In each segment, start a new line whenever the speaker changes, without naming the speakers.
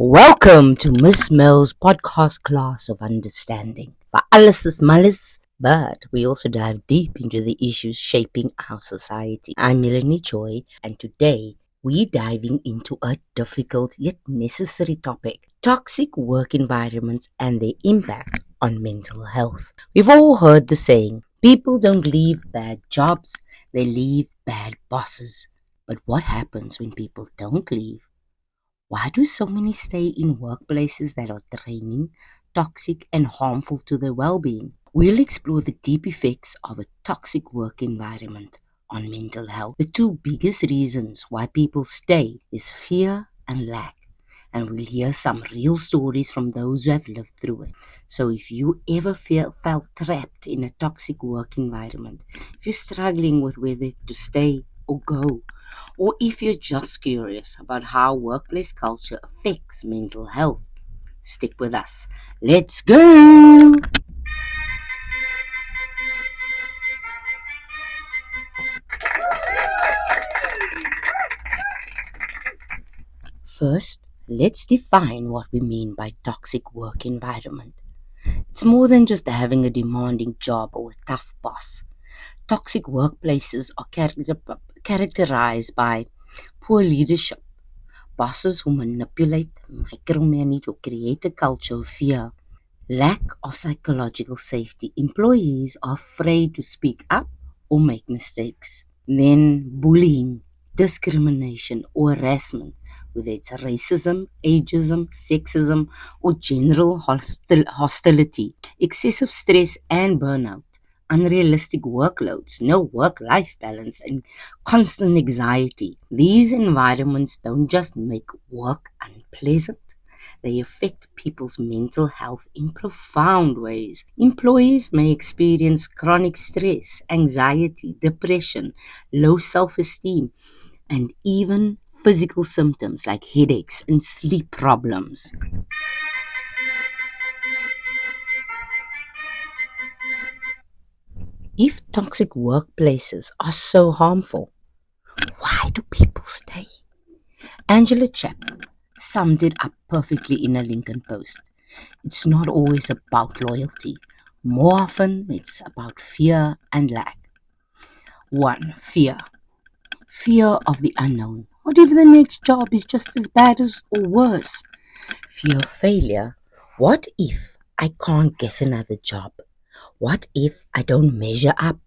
Welcome to Miss Mel's podcast class of understanding. For alles is malus, but we also dive deep into the issues shaping our society. I'm Melanie Choi, and today we're diving into a difficult yet necessary topic: toxic work environments and their impact on mental health. We've all heard the saying, people don't leave bad jobs, they leave bad bosses. But what happens when people don't leave? Why do so many stay in workplaces that are draining, toxic, and harmful to their well being? We'll explore the deep effects of a toxic work environment on mental health. The two biggest reasons why people stay is fear and lack. And we'll hear some real stories from those who have lived through it. So if you ever felt trapped in a toxic work environment, if you're struggling with whether to stay or go, or if you're just curious about how workplace culture affects mental health, stick with us. Let's go! First, let's define what we mean by toxic work environment. It's more than just having a demanding job or a tough boss. Toxic workplaces are characterized by poor leadership, bosses who manipulate, micromanage, or create a culture of fear. Lack of psychological safety. Employees are afraid to speak up or make mistakes. Then bullying, discrimination, or harassment, whether it's racism, ageism, sexism, or general hostility. Excessive stress and burnout. Unrealistic workloads, no work life balance, and constant anxiety. These environments don't just make work unpleasant, they affect people's mental health in profound ways. Employees may experience chronic stress, anxiety, depression, low self esteem, and even physical symptoms like headaches and sleep problems. If toxic workplaces are so harmful, why do people stay? Angela Chapman summed it up perfectly in a LinkedIn post. It's not always about loyalty. More often, it's about fear and lack. 1. Fear. Fear of the unknown. What if the next job is just as bad as or worse? Fear of failure. What if I can't get another job? What if I don't measure up?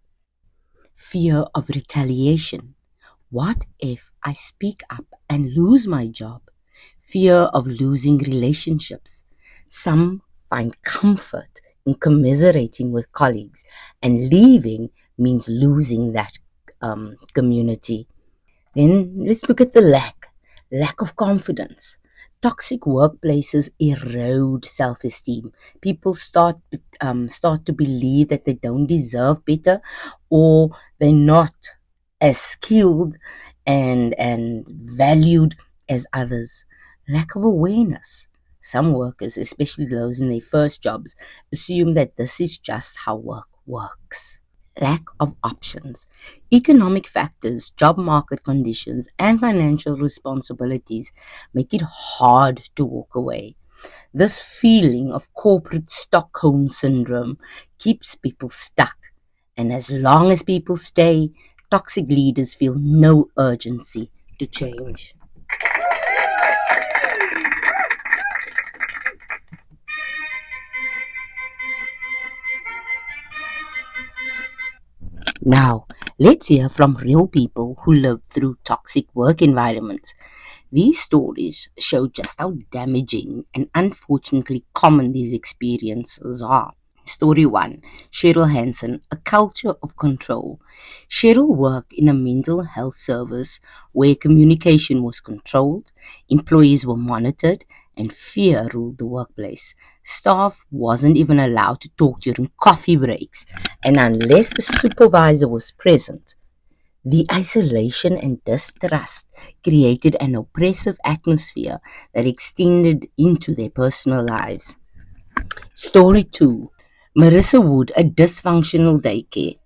Fear of retaliation. What if I speak up and lose my job? Fear of losing relationships. Some find comfort in commiserating with colleagues, and leaving means losing that community. Then let's look at the lack of confidence. Toxic workplaces erode self-esteem. People start to believe that they don't deserve better, or they're not as skilled and valued as others. Lack of awareness. Some workers, especially those in their first jobs, assume that this is just how work works. Lack of options. Economic factors, job market conditions, and financial responsibilities make it hard to walk away. This feeling of corporate Stockholm syndrome keeps people stuck. And as long as people stay, toxic leaders feel no urgency to change. Now, let's hear from real people who live through toxic work environments. These stories show just how damaging and unfortunately common these experiences are. Story 1. Cheryl Hansen, A Culture of Control. Cheryl worked in a mental health service where communication was controlled, employees were monitored, and fear ruled the workplace. Staff wasn't even allowed to talk during coffee breaks, and unless a supervisor was present, the isolation and distrust created an oppressive atmosphere that extended into their personal lives. Story 2. Marissa Wood, A Dysfunctional Daycare.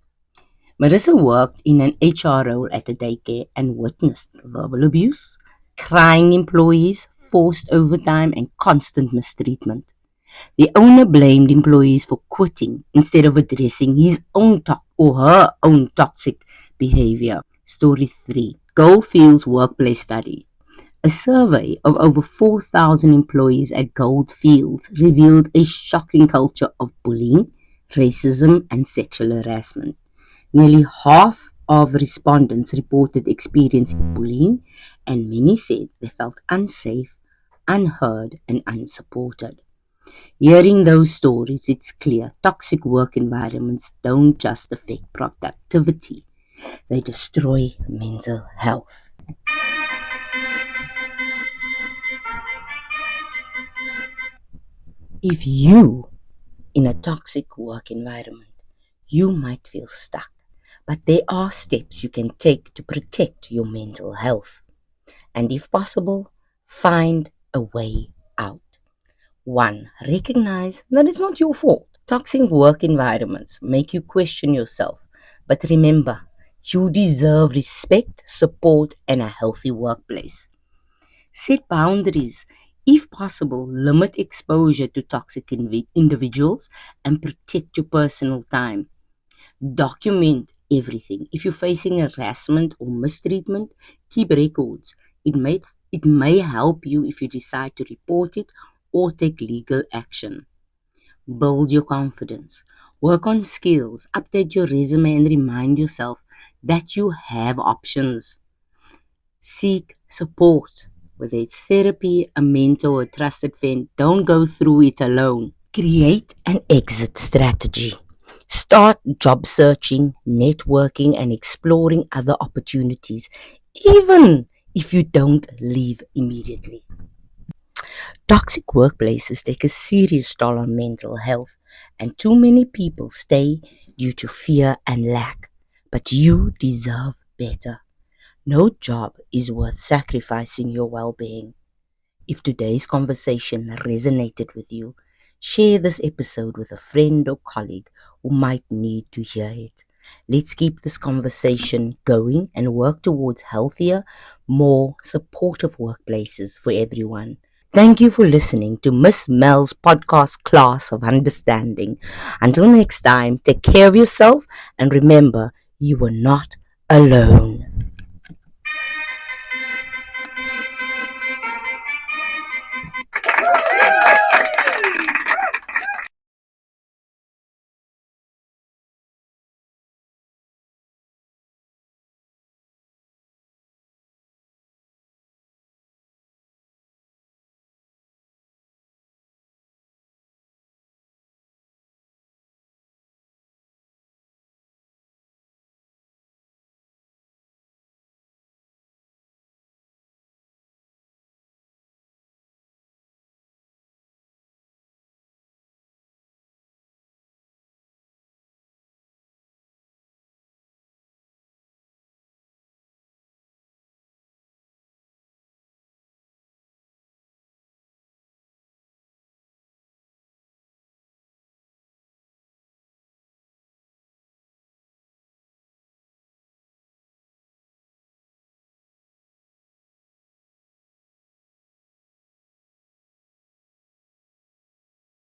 Marissa worked in an HR role at a daycare and witnessed verbal abuse, crying employees, forced overtime, and constant mistreatment. The owner blamed employees for quitting instead of addressing his own or her own toxic behavior. Story 3: Goldfields Workplace Study. A survey of over 4,000 employees at Goldfields revealed a shocking culture of bullying, racism, and sexual harassment. Nearly half of respondents reported experiencing bullying, and many said they felt unsafe, unheard, and unsupported. Hearing those stories, it's clear toxic work environments don't just affect productivity, they destroy mental health. If you in a toxic work environment, you might feel stuck, but there are steps you can take to protect your mental health. And if possible, find a way out. 1. Recognize that it's not your fault. Toxic work environments make you question yourself, but remember, you deserve respect, support, and a healthy workplace. Set boundaries. If possible, limit exposure to toxic individuals and protect your personal time. Document everything. If you're facing harassment or mistreatment, keep records. It may help you if you decide to report it or take legal action. Build your confidence. Work on skills, update your resume, and remind yourself that you have options. Seek support, whether it's therapy, a mentor, or a trusted friend. Don't go through it alone. Create an exit strategy. Start job searching, networking, and exploring other opportunities, even if you don't leave immediately. Toxic workplaces take a serious toll on mental health, and too many people stay due to fear and lack. But you deserve better. No job is worth sacrificing your well being. If today's conversation resonated with you, share this episode with a friend or colleague who might need to hear it. Let's keep this conversation going and work towards healthier, more supportive workplaces for everyone. Thank you for listening to Miss Mel's podcast Class of Understanding. Until next time, take care of yourself and remember, you are not alone.